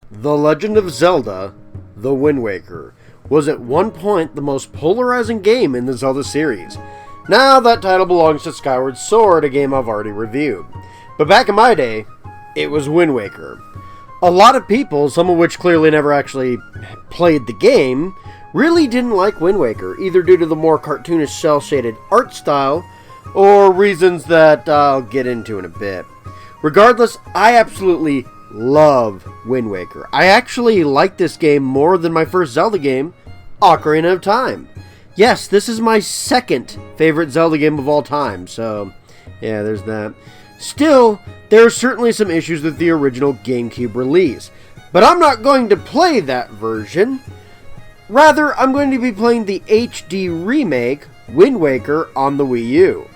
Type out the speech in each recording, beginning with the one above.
The Legend of Zelda: The Wind Waker was at one point the most polarizing game in the Zelda series. Now that title belongs to Skyward Sword, a game I've already reviewed. But back in my day, it was Wind Waker. A lot of people, some of which clearly never actually played the game, really didn't like Wind Waker, either due to the more cartoonish cel-shaded art style, or reasons that I'll get into in a bit. Regardless, I absolutely love Wind Waker. I actually like this game more than my first Zelda game, Ocarina of Time. Yes, this is my second favorite Zelda game of all time, so yeah, there's that. Still, there are certainly some issues with the original GameCube release, but I'm not going to play that version. Rather, I'm going to be playing the HD remake, Wind Waker, on the Wii U.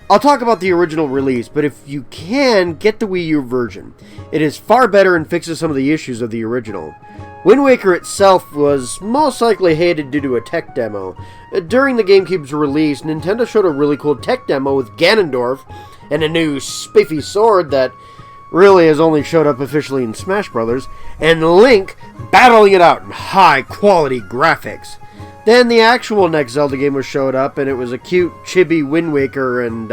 I'll talk about the original release, but if you can, get the Wii U version. It is far better and fixes some of the issues of the original. Wind Waker itself was most likely hated due to a tech demo. During the GameCube's release, Nintendo showed a really cool tech demo with Ganondorf and a new spiffy sword that really has only showed up officially in Smash Bros., and Link battling it out in high-quality graphics. Then the actual next Zelda game was showed up, and it was a cute, chibi Wind Waker, and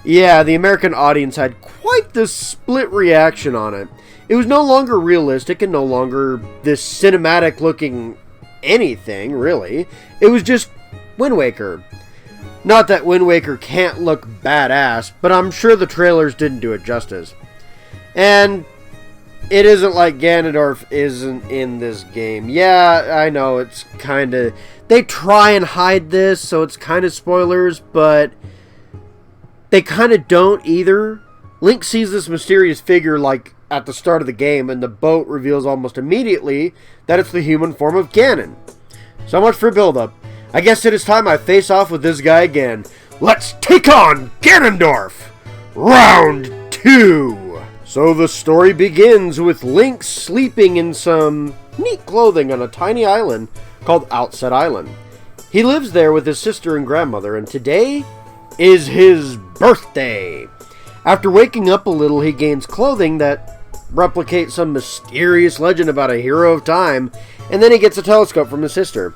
yeah, the American audience had quite the split reaction on it. It was no longer realistic and no longer this cinematic-looking anything, really. It was just Wind Waker. Not that Wind Waker can't look badass, but I'm sure the trailers didn't do it justice. And it isn't like Ganondorf isn't in this game. Yeah, I know, it's kinda... They try and hide this, so it's kinda spoilers, but they kinda don't either. Link sees this mysterious figure, like, at the start of the game, and the boat reveals almost immediately that it's the human form of Ganon. So much for build-up. I guess it is time I face off with this guy again. Let's take on Ganondorf! Round 2! So the story begins with Link sleeping in some neat clothing on a tiny island called Outset Island. He lives there with his sister and grandmother, and today is his birthday. After waking up a little, he gains clothing that replicates some mysterious legend about a hero of time, and then he gets a telescope from his sister.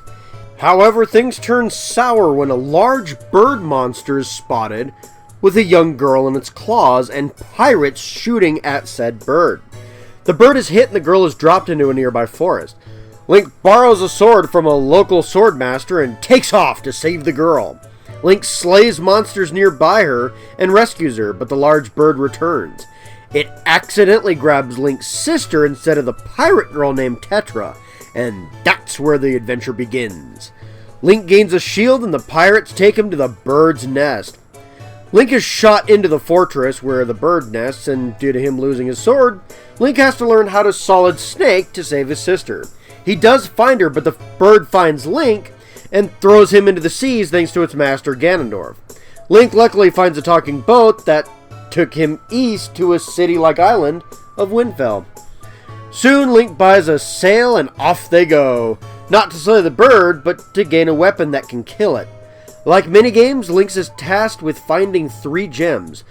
However, things turn sour when a large bird monster is spotted with a young girl in its claws and pirates shooting at said bird. The bird is hit and the girl is dropped into a nearby forest. Link borrows a sword from a local sword master and takes off to save the girl. Link slays monsters nearby her and rescues her, but the large bird returns. It accidentally grabs Link's sister instead of the pirate girl named Tetra, and that's where the adventure begins. Link gains a shield and the pirates take him to the bird's nest. Link is shot into the fortress where the bird nests, and due to him losing his sword, Link has to learn how to Solid Snake to save his sister. He does find her, but the bird finds Link and throws him into the seas thanks to its master Ganondorf. Link luckily finds a talking boat that took him east to a city-like island of Windfell. Soon Link buys a sail and off they go. Not to slay the bird, but to gain a weapon that can kill it. Like many games, Link is tasked with finding 3 gems,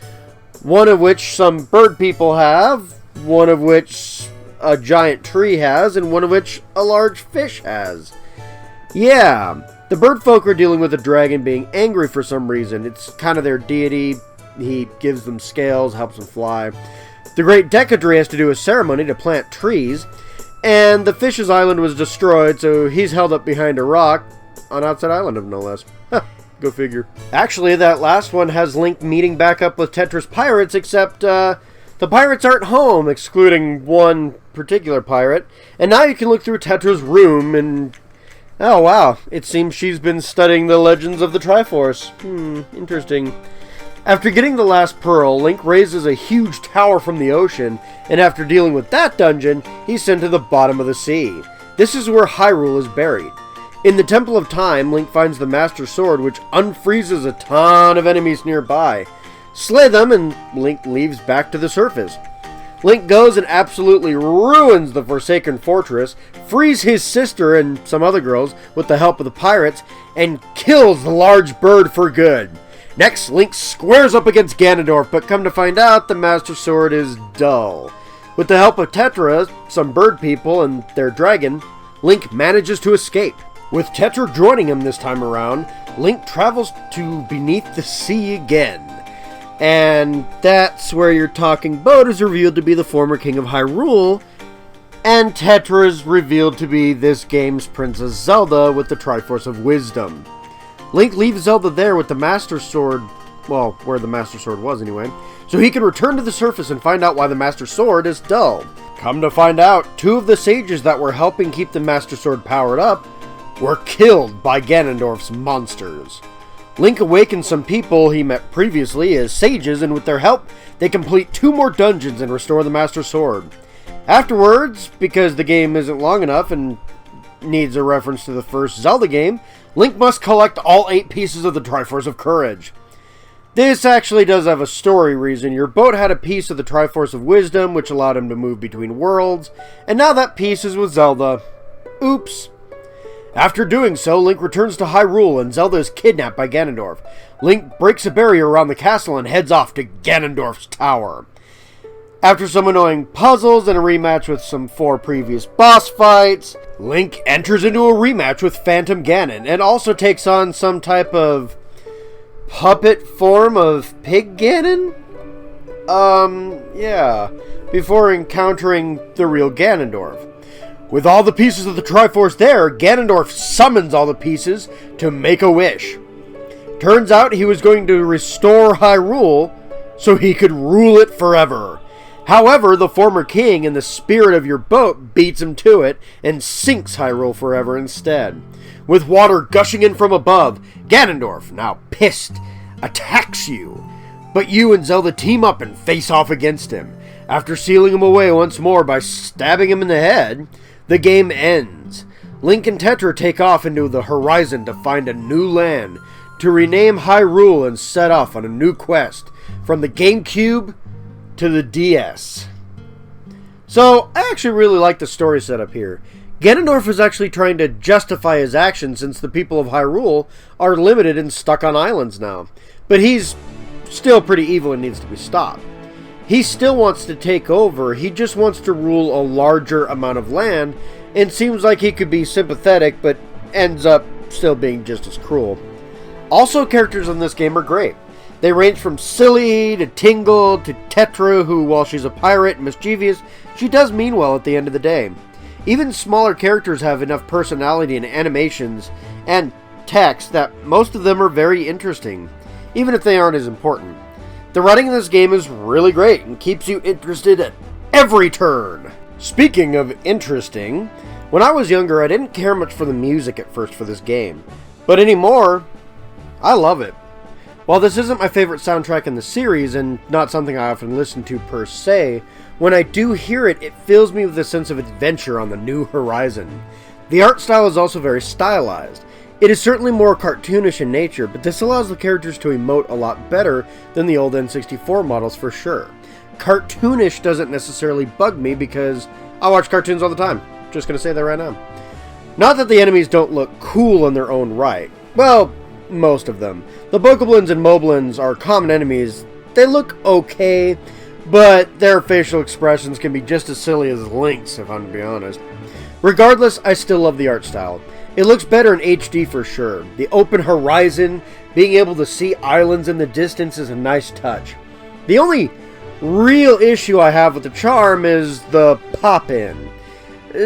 one of which some bird people have, one of which a giant tree has, and one of which a large fish has. Yeah, the bird folk are dealing with a dragon being angry for some reason. It's kind of their deity. He gives them scales, helps them fly. The great Decadre has to do a ceremony to plant trees, and the fish's island was destroyed, so he's held up behind a rock on Outset Island, no less. Go figure. Actually, that last one has Link meeting back up with Tetra's pirates, except the pirates aren't home, excluding one particular pirate. And now you can look through Tetra's room and... oh, wow. It seems she's been studying the legends of the Triforce. Interesting. After getting the last pearl, Link raises a huge tower from the ocean, and after dealing with that dungeon, he's sent to the bottom of the sea. This is where Hyrule is buried. In the Temple of Time, Link finds the Master Sword, which unfreezes a ton of enemies nearby. Slay them, and Link leaves back to the surface. Link goes and absolutely ruins the Forsaken Fortress, frees his sister and some other girls with the help of the pirates, and kills the large bird for good. Next, Link squares up against Ganondorf, but come to find out, the Master Sword is dull. With the help of Tetra, some bird people, and their dragon, Link manages to escape. With Tetra joining him this time around, Link travels to beneath the sea again. And that's where your talking boat is revealed to be the former king of Hyrule, and Tetra is revealed to be this game's Princess Zelda with the Triforce of Wisdom. Link leaves Zelda there with the Master Sword, well, where the Master Sword was anyway, so he can return to the surface and find out why the Master Sword is dull. Come to find out, 2 of the sages that were helping keep the Master Sword powered up were killed by Ganondorf's monsters. Link awakens some people he met previously as sages, and with their help, they complete 2 more dungeons and restore the Master Sword. Afterwards, because the game isn't long enough and needs a reference to the first Zelda game, Link must collect all 8 pieces of the Triforce of Courage. This actually does have a story reason. Your boat had a piece of the Triforce of Wisdom, which allowed him to move between worlds, and now that piece is with Zelda. Oops. After doing so, Link returns to Hyrule and Zelda is kidnapped by Ganondorf. Link breaks a barrier around the castle and heads off to Ganondorf's tower. After some annoying puzzles and a rematch with some 4 previous boss fights, Link enters into a rematch with Phantom Ganon and also takes on some type of puppet form of Pig Ganon? Yeah, before encountering the real Ganondorf. With all the pieces of the Triforce there, Ganondorf summons all the pieces to make a wish. Turns out he was going to restore Hyrule so he could rule it forever. However, the former king, in the spirit of your boat, beats him to it and sinks Hyrule forever instead. With water gushing in from above, Ganondorf, now pissed, attacks you. But you and Zelda team up and face off against him. After sealing him away once more by stabbing him in the head, the game ends. Link and Tetra take off into the horizon to find a new land, to rename Hyrule and set off on a new quest, from the GameCube to the DS. So, I actually really like the story setup here. Ganondorf is actually trying to justify his actions since the people of Hyrule are limited and stuck on islands now. But he's still pretty evil and needs to be stopped. He still wants to take over, he just wants to rule a larger amount of land, and seems like he could be sympathetic, but ends up still being just as cruel. Also, characters in this game are great. They range from silly, to Tingle, to Tetra, who, while she's a pirate and mischievous, she does mean well at the end of the day. Even smaller characters have enough personality and animations and text that most of them are very interesting, even if they aren't as important. The writing in this game is really great and keeps you interested at every turn. Speaking of interesting, when I was younger I didn't care much for the music at first for this game, but anymore, I love it. While this isn't my favorite soundtrack in the series and not something I often listen to per se, when I do hear it, it fills me with a sense of adventure on the new horizon. The art style is also very stylized. It is certainly more cartoonish in nature, but this allows the characters to emote a lot better than the old N64 models for sure. Cartoonish doesn't necessarily bug me because I watch cartoons all the time. Just gonna say that right now. Not that the enemies don't look cool in their own right. Well, most of them. The Bokoblins and Moblins are common enemies. They look okay, but their facial expressions can be just as silly as Link's, if I'm to be honest. Regardless, I still love the art style. It looks better in HD for sure. The open horizon, being able to see islands in the distance is a nice touch. The only real issue I have with the charm is the pop-in.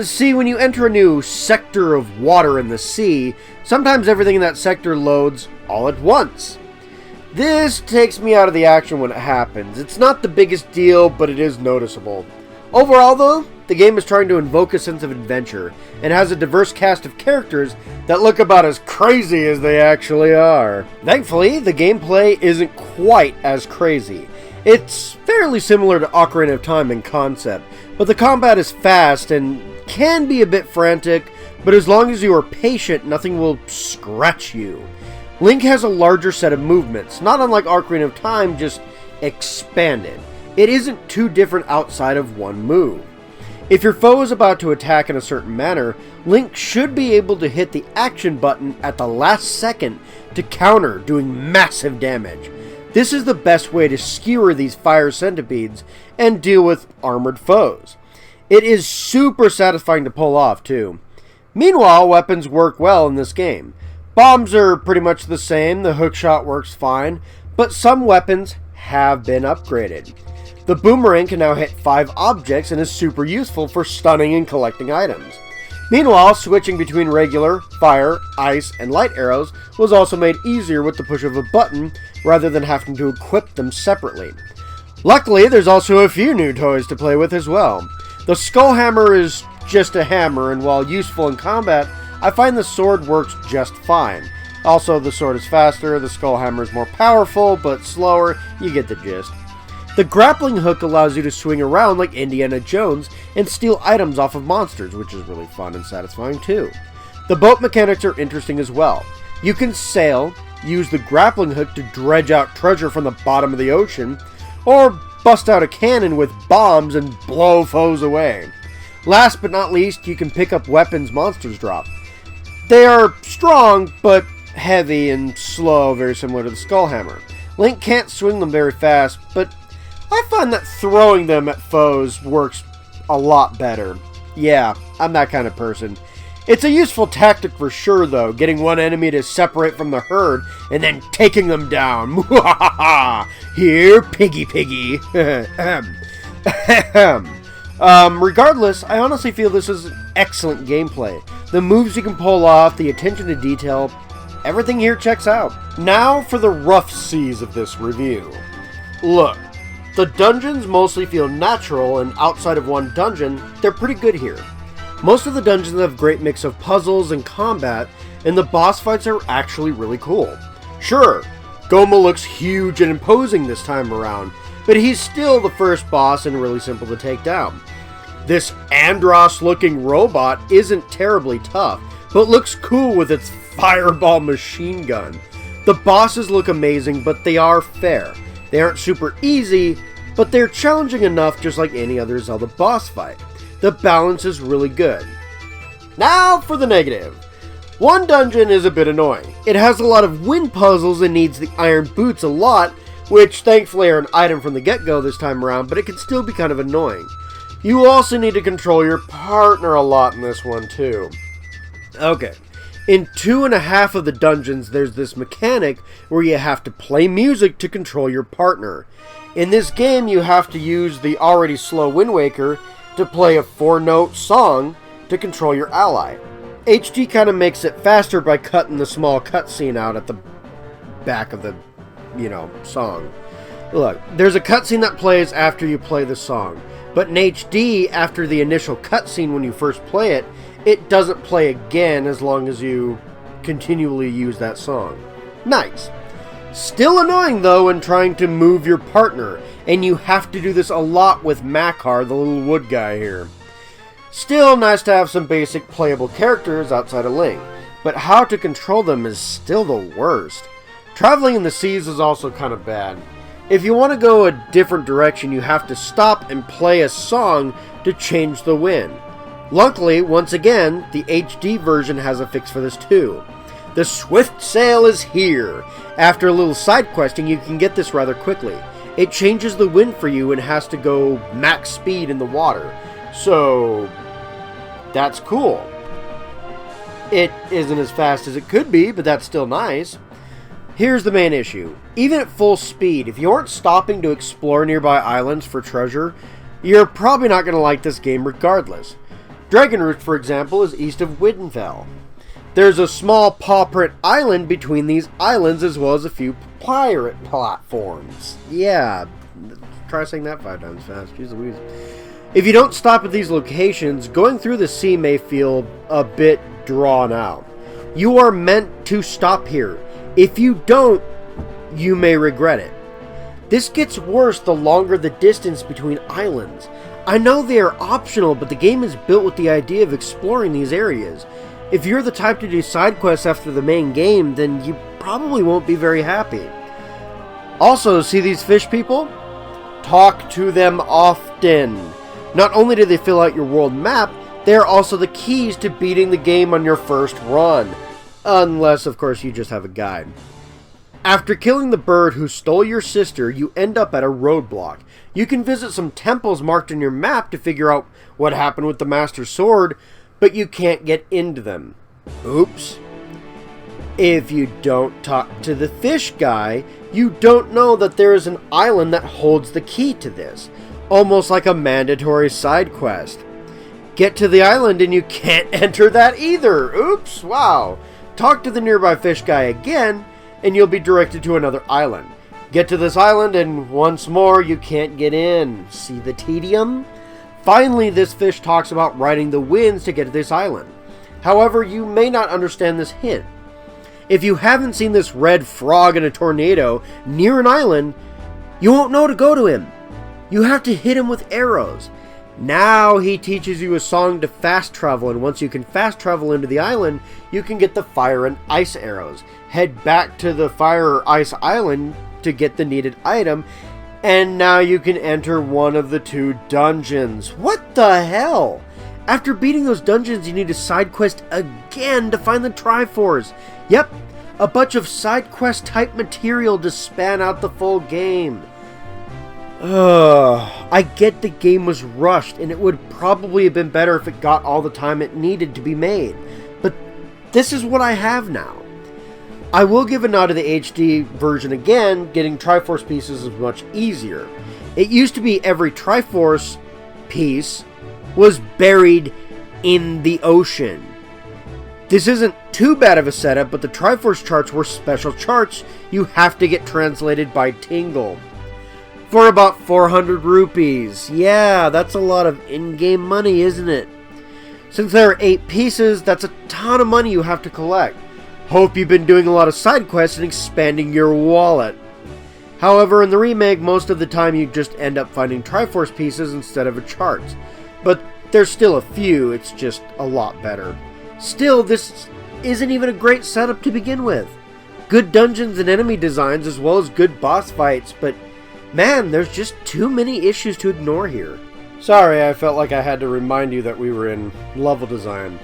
See, when you enter a new sector of water in the sea, sometimes everything in that sector loads all at once. This takes me out of the action when it happens. It's not the biggest deal, but it is noticeable. Overall though, the game is trying to invoke a sense of adventure, and has a diverse cast of characters that look about as crazy as they actually are. Thankfully, the gameplay isn't quite as crazy. It's fairly similar to Ocarina of Time in concept, but the combat is fast and can be a bit frantic, but as long as you are patient, nothing will scratch you. Link has a larger set of movements, not unlike Ocarina of Time, just expanded. It isn't too different outside of one move. If your foe is about to attack in a certain manner, Link should be able to hit the action button at the last second to counter, doing massive damage. This is the best way to skewer these fire centipedes and deal with armored foes. It is super satisfying to pull off, too. Meanwhile, weapons work well in this game. Bombs are pretty much the same, the hookshot works fine, but some weapons have been upgraded. The boomerang can now hit 5 objects and is super useful for stunning and collecting items. Meanwhile, switching between regular, fire, ice, and light arrows was also made easier with the push of a button rather than having to equip them separately. Luckily, there's also a few new toys to play with as well. The skull hammer is just a hammer, and while useful in combat, I find the sword works just fine. Also, the sword is faster, the skull hammer is more powerful, but slower, you get the gist. The grappling hook allows you to swing around like Indiana Jones and steal items off of monsters, which is really fun and satisfying too. The boat mechanics are interesting as well. You can sail, use the grappling hook to dredge out treasure from the bottom of the ocean, or bust out a cannon with bombs and blow foes away. Last but not least, you can pick up weapons monsters drop. They are strong, but heavy and slow, very similar to the skull hammer. Link can't swing them very fast, but I find that throwing them at foes works a lot better. Yeah, I'm that kind of person. It's a useful tactic for sure, though, getting one enemy to separate from the herd and then taking them down. Here, piggy piggy. Regardless, I honestly feel this is excellent gameplay. The moves you can pull off, the attention to detail, everything here checks out. Now for the rough seas of this review. Look, the dungeons mostly feel natural, and outside of one dungeon, they're pretty good here. Most of the dungeons have a great mix of puzzles and combat, and the boss fights are actually really cool. Sure, Goma looks huge and imposing this time around, but he's still the first boss and really simple to take down. This Andross-looking robot isn't terribly tough, but looks cool with its fireball machine gun. The bosses look amazing, but they are fair. They aren't super easy, but they're challenging enough just like any other Zelda boss fight. The balance is really good. Now for the negative. One dungeon is a bit annoying. It has a lot of wind puzzles and needs the iron boots a lot, which thankfully are an item from the get-go this time around, but it can still be kind of annoying. You also need to control your partner a lot in this one too. Okay. In 2.5 of the dungeons, there's this mechanic where you have to play music to control your partner. In this game, you have to use the already slow Wind Waker to play a 4-note song to control your ally. HD kind of makes it faster by cutting the small cutscene out at the back of the, song. Look, there's a cutscene that plays after you play the song, but in HD, after the initial cutscene when you first play it, it doesn't play again as long as you continually use that song. Nice. Still annoying though when trying to move your partner, and you have to do this a lot with Makar, the little wood guy here. Still nice to have some basic playable characters outside of Link, but how to control them is still the worst. Traveling in the seas is also kind of bad. If you want to go a different direction, you have to stop and play a song to change the wind. Luckily, once again, the HD version has a fix for this too. The Swift Sail is here. After a little side questing, you can get this rather quickly. It changes the wind for you and has to go max speed in the water. So, that's cool. It isn't as fast as it could be, but that's still nice. Here's the main issue. Even at full speed, if you aren't stopping to explore nearby islands for treasure, you're probably not going to like this game regardless. Dragonroot, for example, is east of Windenfell. There's a small paw print island between these islands, as well as a few pirate platforms. Yeah, try saying that 5 times fast. Jeez Louise. If you don't stop at these locations, going through the sea may feel a bit drawn out. You are meant to stop here. If you don't, you may regret it. This gets worse the longer the distance between islands. I know they are optional, but the game is built with the idea of exploring these areas. If you're the type to do side quests after the main game, then you probably won't be very happy. Also, see these fish people? Talk to them often. Not only do they fill out your world map, they are also the keys to beating the game on your first run. Unless, of course, you just have a guide. After killing the bird who stole your sister, you end up at a roadblock. You can visit some temples marked on your map to figure out what happened with the Master Sword, but you can't get into them. Oops. If you don't talk to the fish guy, you don't know that there is an island that holds the key to this, almost like a mandatory side quest. Get to the island and you can't enter that either. Oops, wow. Talk to the nearby fish guy again, and you'll be directed to another island. Get to this island, and once more, you can't get in. See the tedium? Finally, this fish talks about riding the winds to get to this island. However, you may not understand this hint. If you haven't seen this red frog in a tornado near an island, you won't know to go to him. You have to hit him with arrows. Now he teaches you a song to fast travel, and once you can fast travel into the island, you can get the fire and ice arrows. Head back to the fire or ice island to get the needed item, and now you can enter one of the 2 dungeons. What the hell? After beating those dungeons, you need a side quest again to find the Triforce. Yep, a bunch of side quest type material to span out the full game. I get the game was rushed, and it would probably have been better if it got all the time it needed to be made. But this is what I have now. I will give a nod to the HD version again. Getting Triforce pieces is much easier. It used to be every Triforce piece was buried in the ocean. This isn't too bad of a setup, but the Triforce charts were special charts you have to get translated by Tingle. For about 400 rupees. Yeah, that's a lot of in-game money, isn't it? Since there are 8 pieces, that's a ton of money you have to collect. Hope you've been doing a lot of side quests and expanding your wallet. However, in the remake, most of the time you just end up finding Triforce pieces instead of a chart. But there's still a few, it's just a lot better. Still, this isn't even a great setup to begin with. Good dungeons and enemy designs as well as good boss fights, but man, there's just too many issues to ignore here. Sorry, I felt like I had to remind you that we were in level design.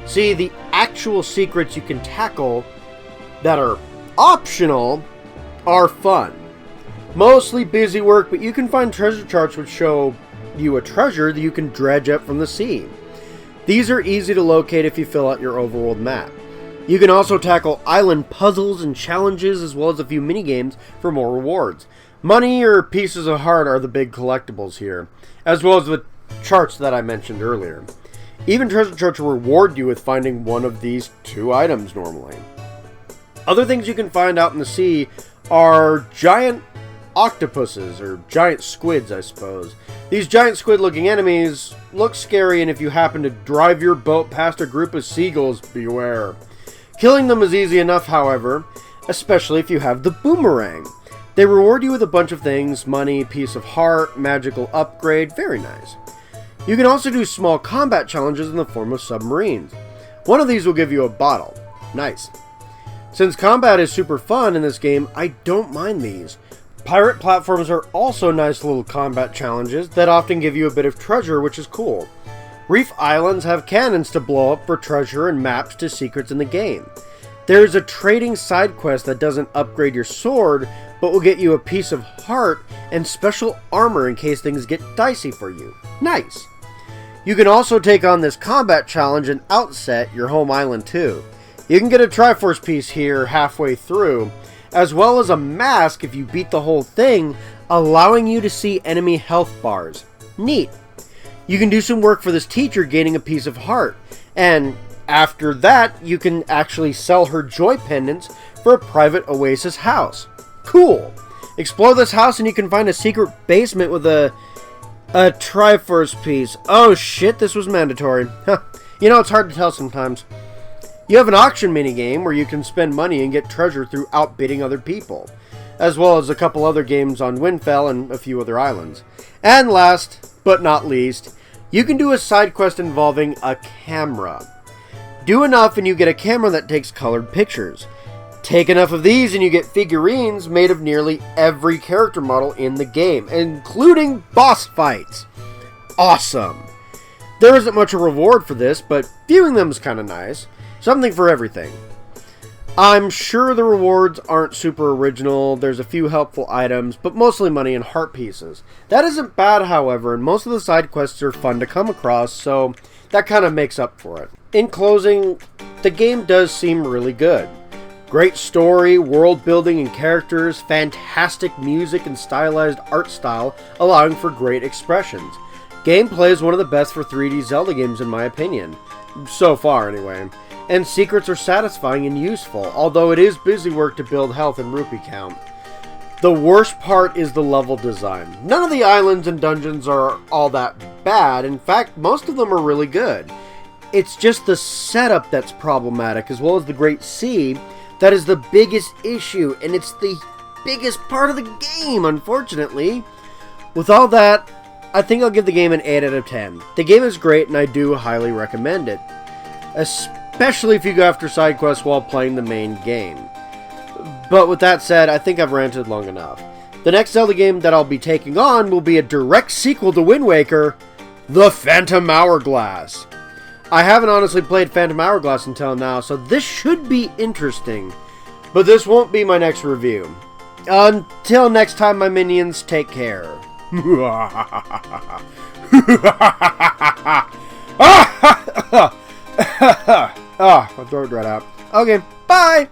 See, the actual secrets you can tackle that are optional are fun. Mostly busy work, but you can find treasure charts which show you a treasure that you can dredge up from the sea. These are easy to locate if you fill out your overworld map. You can also tackle island puzzles and challenges as well as a few minigames for more rewards. Money or pieces of heart are the big collectibles here, as well as the charts that I mentioned earlier. Even treasure charts will reward you with finding one of these 2 items normally. Other things you can find out in the sea are giant octopuses, or giant squids, I suppose. These giant squid-looking enemies look scary, and if you happen to drive your boat past a group of seagulls, beware. Killing them is easy enough, however, especially if you have the boomerang. They reward you with a bunch of things: money, piece of heart, magical upgrade. Very nice. You can also do small combat challenges in the form of submarines. One of these will give you a bottle. Nice. Since combat is super fun in this game, I don't mind these. Pirate platforms are also nice little combat challenges that often give you a bit of treasure, which is cool. Reef Islands have cannons to blow up for treasure and maps to secrets in the game. There's a trading side quest that doesn't upgrade your sword, but will get you a piece of heart and special armor in case things get dicey for you. Nice! You can also take on this combat challenge and outset your home island too. You can get a Triforce piece here halfway through, as well as a mask if you beat the whole thing, allowing you to see enemy health bars. Neat! You can do some work for this teacher, gaining a piece of heart, and after that you can actually sell her joy pendants for a private oasis house. Cool! Explore this house and you can find a secret basement with a Triforce piece. Oh shit, this was mandatory. You know, it's hard to tell sometimes. You have an auction minigame where you can spend money and get treasure through outbidding other people, as well as a couple other games on Windfell and a few other islands. And last but not least, you can do a side quest involving a camera. Do enough and you get a camera that takes colored pictures. Take enough of these and you get figurines made of nearly every character model in the game, including boss fights. Awesome! There isn't much a reward for this, but viewing them is kind of nice. Something for everything. I'm sure the rewards aren't super original, there's a few helpful items, but mostly money and heart pieces. That isn't bad, however, and most of the side quests are fun to come across, so that kind of makes up for it. In closing, the game does seem really good. Great story, world building and characters, fantastic music and stylized art style, allowing for great expressions. Gameplay is one of the best for 3D Zelda games in my opinion. So far, anyway. And secrets are satisfying and useful, although it is busy work to build health and rupee count. The worst part is the level design. None of the islands and dungeons are all that bad, in fact, most of them are really good. It's just the setup that's problematic, as well as the Great Sea, that is the biggest issue, and it's the biggest part of the game, unfortunately. With all that, I think I'll give the game an 8 out of 10. The game is great, and I do highly recommend it. Especially if you go after side quests while playing the main game. But with that said, I think I've ranted long enough. The next Zelda game that I'll be taking on will be a direct sequel to Wind Waker, The Phantom Hourglass. I haven't honestly played Phantom Hourglass until now, so this should be interesting. But this won't be my next review. Until next time, my minions, take care. My throat dried out. Okay, bye!